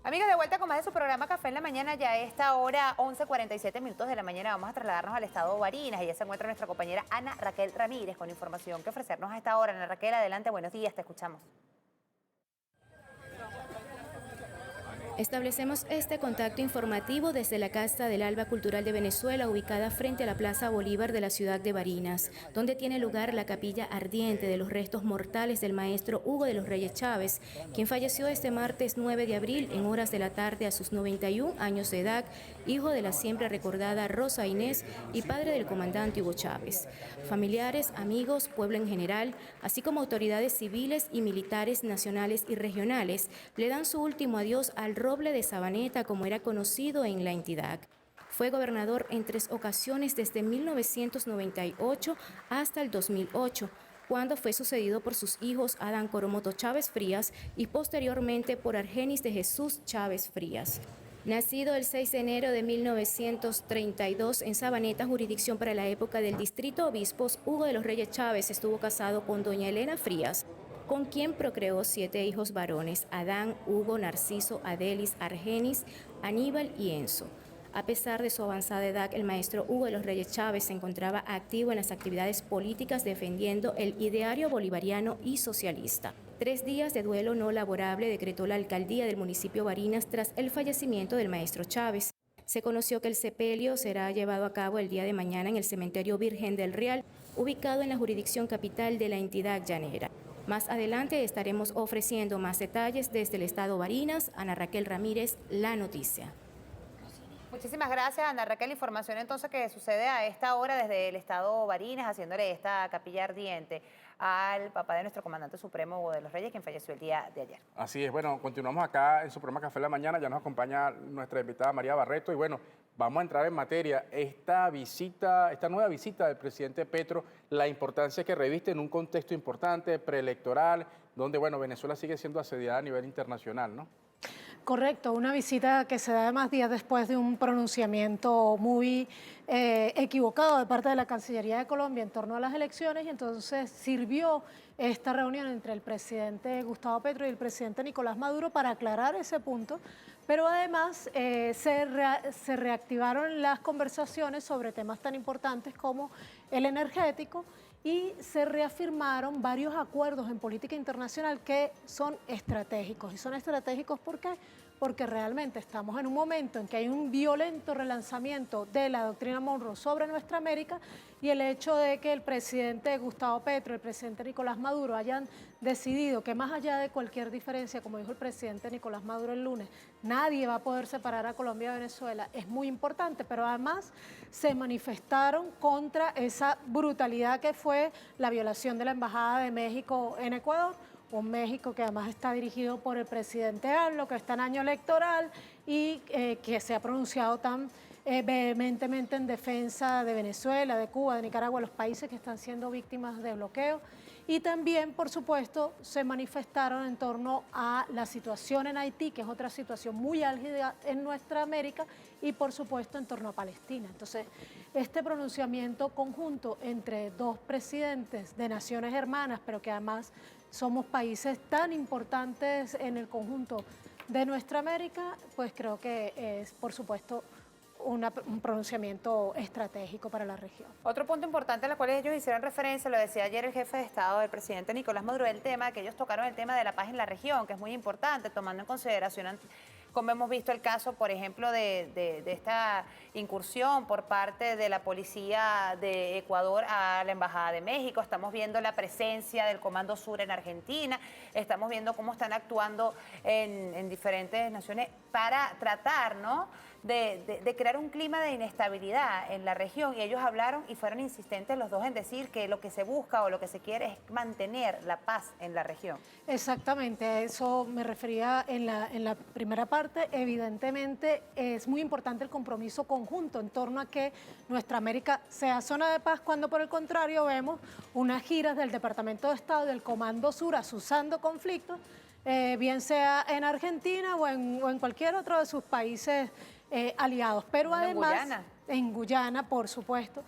S2: Amigos, de vuelta con más de su programa Café en la Mañana. Ya a esta hora, 11:47 minutos de la mañana, vamos a trasladarnos al estado Barinas. Allá se encuentra nuestra compañera Ana Raquel Ramírez con información que ofrecernos a esta hora. Ana Raquel, adelante, buenos días, te escuchamos.
S7: Establecemos este contacto informativo desde la Casa del Alba Cultural de Venezuela, ubicada frente a la Plaza Bolívar de la ciudad de Barinas, donde tiene lugar la capilla ardiente de los restos mortales del maestro Hugo de los Reyes Chávez, quien falleció este martes 9 de abril en horas de la tarde a sus 91 años de edad, hijo de la siempre recordada Rosa Inés y padre del comandante Hugo Chávez. Familiares, amigos, pueblo en general, así como autoridades civiles y militares nacionales y regionales, le dan su último adiós al Roble de Sabaneta, como era conocido en la entidad. Fue gobernador en 3 ocasiones desde 1998 hasta el 2008, cuando fue sucedido por sus hijos Adán Coromoto Chávez Frías y posteriormente por Argenis de Jesús Chávez Frías. Nacido el 6 de enero de 1932 en Sabaneta, jurisdicción para la época del distrito obispos, Hugo de los Reyes Chávez estuvo casado con doña Elena Frías, con quien procreó 7 hijos varones: Adán, Hugo, Narciso, Adelis, Argenis, Aníbal y Enzo. A pesar de su avanzada edad, el maestro Hugo de los Reyes Chávez se encontraba activo en las actividades políticas defendiendo el ideario bolivariano y socialista. 3 días de duelo no laborable decretó la alcaldía del municipio Barinas tras el fallecimiento del maestro Chávez. Se conoció que el sepelio será llevado a cabo el día de mañana en el cementerio Virgen del Real, ubicado en la jurisdicción capital de la entidad llanera. Más adelante estaremos ofreciendo más detalles desde el estado Barinas. Ana Raquel Ramírez, La Noticia.
S2: Muchísimas gracias, Ana Raquel. Información entonces que sucede a esta hora desde el estado Barinas, haciéndole esta capilla ardiente al papá de nuestro comandante supremo, Hugo de los Reyes, quien falleció el día de ayer.
S1: Así es, bueno, continuamos acá en su programa Café en la Mañana, ya nos acompaña nuestra invitada María Barreto y bueno, vamos a entrar en materia. Esta nueva visita del presidente Petro, la importancia que reviste en un contexto importante, preelectoral, donde bueno, Venezuela sigue siendo asediada a nivel internacional, ¿no?
S8: Correcto, una visita que se da además días después de un pronunciamiento muy equivocado de parte de la Cancillería de Colombia en torno a las elecciones, y entonces sirvió esta reunión entre el presidente Gustavo Petro y el presidente Nicolás Maduro para aclarar ese punto, pero además se reactivaron las conversaciones sobre temas tan importantes como el energético, y se reafirmaron varios acuerdos en política internacional que son estratégicos. ¿Y son estratégicos por qué? Porque realmente estamos en un momento en que hay un violento relanzamiento de la doctrina Monroe sobre nuestra América, y el hecho de que el presidente Gustavo Petro y el presidente Nicolás Maduro hayan decidido que más allá de cualquier diferencia, como dijo el presidente Nicolás Maduro el lunes, nadie va a poder separar a Colombia de Venezuela, es muy importante, pero además se manifestaron contra esa brutalidad que fue la violación de la Embajada de México en Ecuador, un México que además está dirigido por el presidente AMLO, que está en año electoral y que se ha pronunciado tan vehementemente en defensa de Venezuela, de Cuba, de Nicaragua, los países que están siendo víctimas de bloqueo. Y también, por supuesto, se manifestaron en torno a la situación en Haití, que es otra situación muy álgida en nuestra América, y por supuesto en torno a Palestina. Entonces, este pronunciamiento conjunto entre dos presidentes de naciones hermanas, pero que además somos países tan importantes en el conjunto de nuestra América, pues creo que es, por supuesto, un pronunciamiento estratégico para la región.
S2: Otro punto importante al cual ellos hicieron referencia, lo decía ayer el jefe de Estado, el presidente Nicolás Maduro, el tema que ellos tocaron, el tema de la paz en la región, que es muy importante, tomando en consideración, como hemos visto el caso, por ejemplo, de esta incursión por parte de la policía de Ecuador a la Embajada de México. Estamos viendo la presencia del Comando Sur en Argentina, estamos viendo cómo están actuando en diferentes naciones para tratar, ¿no?, de crear un clima de inestabilidad en la región, y ellos hablaron y fueron insistentes los dos en decir que lo que se busca o lo que se quiere es mantener la paz en la región.
S8: Exactamente, a eso me refería en la primera parte. Evidentemente es muy importante el compromiso conjunto en torno a que nuestra América sea zona de paz, cuando por el contrario vemos unas giras del Departamento de Estado, del Comando Sur, azuzando conflictos, bien sea en Argentina o en cualquier otro de sus países aliados. Pero además, en Guyana, por supuesto.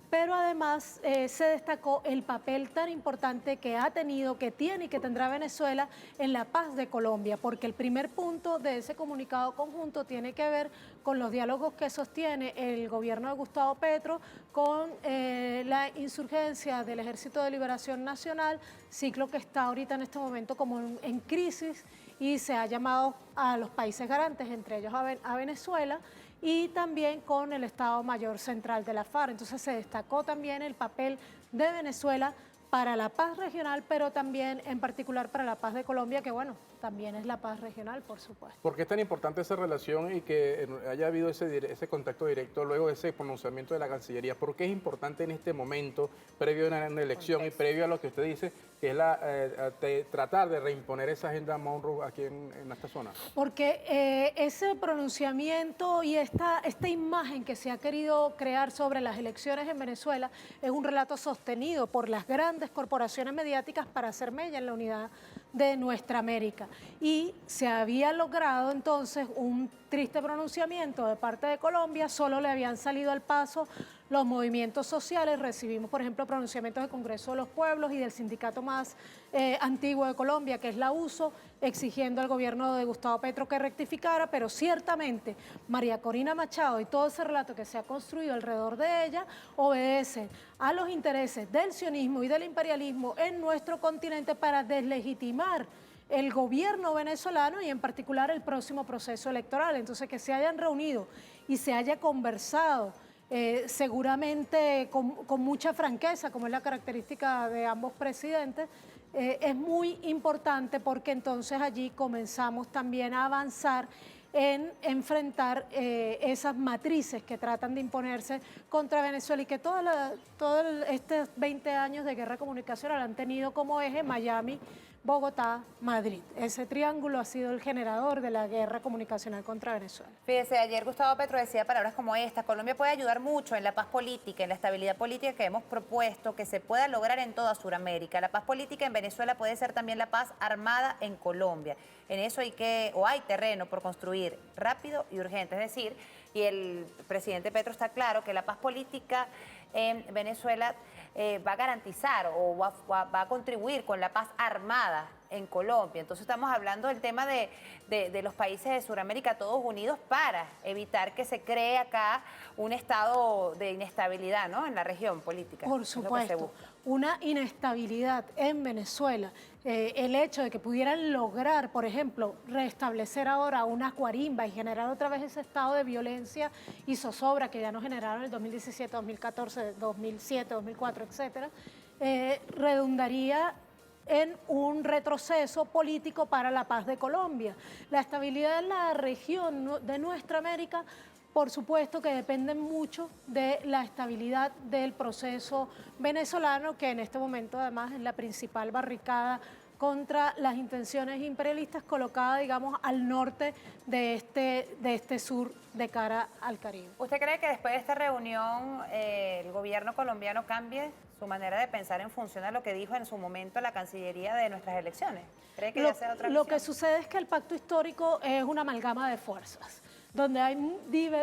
S8: Pero además se destacó el papel tan importante que ha tenido, que tiene y que tendrá Venezuela en la paz de Colombia, porque el primer punto de ese comunicado conjunto tiene que ver con los diálogos que sostiene el gobierno de Gustavo Petro con la insurgencia del Ejército de Liberación Nacional, ciclo que está ahorita en este momento como en crisis, y se ha llamado a los países garantes, entre ellos a Venezuela, y también con el Estado Mayor Central de la FARC. Entonces se destacó también el papel de Venezuela para la paz regional, pero también en particular para la paz de Colombia, que bueno, también es la paz regional, por supuesto.
S1: ¿Por qué es tan importante esa relación y que haya habido ese contacto directo luego de ese pronunciamiento de la Cancillería? ¿Por qué es importante en este momento, previo a una elección y previo a lo que usted dice, que es tratar de reimponer esa agenda Monroe aquí en esta zona?
S8: Porque ese pronunciamiento y esta imagen que se ha querido crear sobre las elecciones en Venezuela es un relato sostenido por las grandes corporaciones mediáticas para hacer mella en la unidad de nuestra América. Y se había logrado entonces un triste pronunciamiento de parte de Colombia, solo le habían salido al paso los movimientos sociales. Recibimos, por ejemplo, pronunciamientos del Congreso de los Pueblos y del sindicato más antiguo de Colombia, que es la USO, exigiendo al gobierno de Gustavo Petro que rectificara, pero ciertamente María Corina Machado y todo ese relato que se ha construido alrededor de ella obedecen a los intereses del sionismo y del imperialismo en nuestro continente para deslegitimar el gobierno venezolano y en particular el próximo proceso electoral. Entonces, que se hayan reunido y se haya conversado seguramente con mucha franqueza, como es la característica de ambos presidentes, es muy importante, porque entonces allí comenzamos también a avanzar en enfrentar esas matrices que tratan de imponerse contra Venezuela y que todos estos 20 años de guerra comunicacional han tenido como eje Miami, Bogotá, Madrid. Ese triángulo ha sido el generador de la guerra comunicacional contra Venezuela.
S2: Fíjese, ayer Gustavo Petro decía palabras como esta: Colombia puede ayudar mucho en la paz política, en la estabilidad política que hemos propuesto que se pueda lograr en toda Sudamérica. La paz política en Venezuela puede ser también la paz armada en Colombia. En eso hay terreno por construir rápido y urgente. Es decir, y el presidente Petro está claro que la paz política en Venezuela va a garantizar o va a contribuir con la paz armada en Colombia. Entonces estamos hablando del tema de los países de Sudamérica todos unidos para evitar que se cree acá un estado de inestabilidad, ¿no?, en la región política.
S8: Por supuesto, una inestabilidad en Venezuela. El hecho de que pudieran lograr, por ejemplo, restablecer ahora una guarimba y generar otra vez ese estado de violencia y zozobra que ya nos generaron en el 2017, 2014, 2007, 2004, etcétera, redundaría en un retroceso político para la paz de Colombia. La estabilidad en la región de nuestra América, por supuesto que depende mucho de la estabilidad del proceso venezolano, que en este momento además es la principal barricada contra las intenciones imperialistas colocada, digamos, al norte de este sur de cara al Caribe.
S2: ¿Usted cree que después de esta reunión el gobierno colombiano cambie su manera de pensar en función a lo que dijo en su momento la Cancillería de nuestras elecciones? ¿Cree que ya sea otra visión?
S8: Lo que sucede es que el pacto histórico es una amalgama de fuerzas, donde hay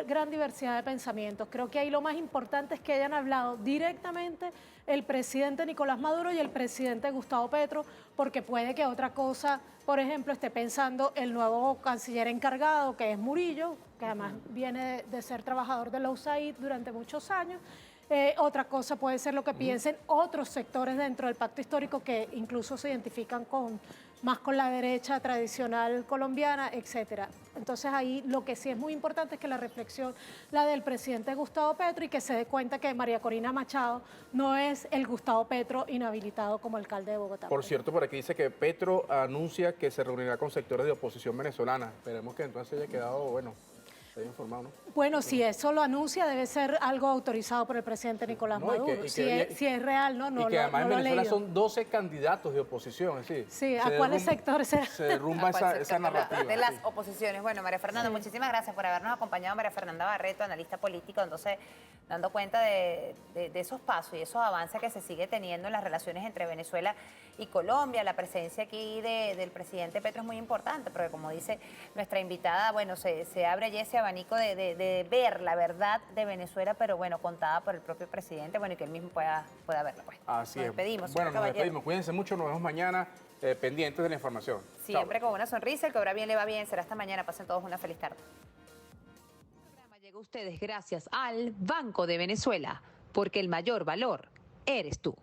S8: gran diversidad de pensamientos. Creo que ahí lo más importante es que hayan hablado directamente el presidente Nicolás Maduro y el presidente Gustavo Petro, porque puede que otra cosa, por ejemplo, esté pensando el nuevo canciller encargado, que es Murillo, que además viene de ser trabajador de la USAID durante muchos años. Otra cosa puede ser lo que piensen otros sectores dentro del pacto histórico que incluso se identifican más con la derecha tradicional colombiana, etcétera. Entonces ahí lo que sí es muy importante es que la reflexión, la del presidente Gustavo Petro, y que se dé cuenta que María Corina Machado no es el Gustavo Petro inhabilitado como alcalde de Bogotá.
S1: Por cierto, por aquí dice que Petro anuncia que se reunirá con sectores de oposición venezolana. Esperemos que entonces haya quedado, bueno, ¿Está informado, no?
S8: Bueno, si eso lo anuncia, debe ser algo autorizado por el presidente Nicolás Maduro. Si es real, no
S1: y que además en Venezuela
S8: leído.
S1: son 12 candidatos de oposición, es decir,
S8: Sí, ¿a cuáles sectores
S1: se derrumba esa narrativa?
S2: De las oposiciones. Bueno, María Fernanda, muchísimas gracias por habernos acompañado. María Fernanda Barreto, analista político, entonces dando cuenta de esos pasos y esos avances que se sigue teniendo en las relaciones entre Venezuela y Colombia. La presencia aquí del presidente Petro es muy importante, porque como dice nuestra invitada, bueno, se abre allí ese abanico de ver la verdad de Venezuela, pero bueno, contada por el propio presidente, bueno, y que él mismo pueda verla. Pues.
S1: Así
S2: nos
S1: es.
S2: despedimos.
S1: Bueno, nos despedimos. Cuídense mucho, nos vemos mañana pendientes de la información.
S2: Siempre con una sonrisa, el que obra bien le va bien. Será hasta mañana. Pasen todos una feliz tarde.
S9: El programa llega a ustedes gracias al Banco de Venezuela, porque el mayor valor eres tú.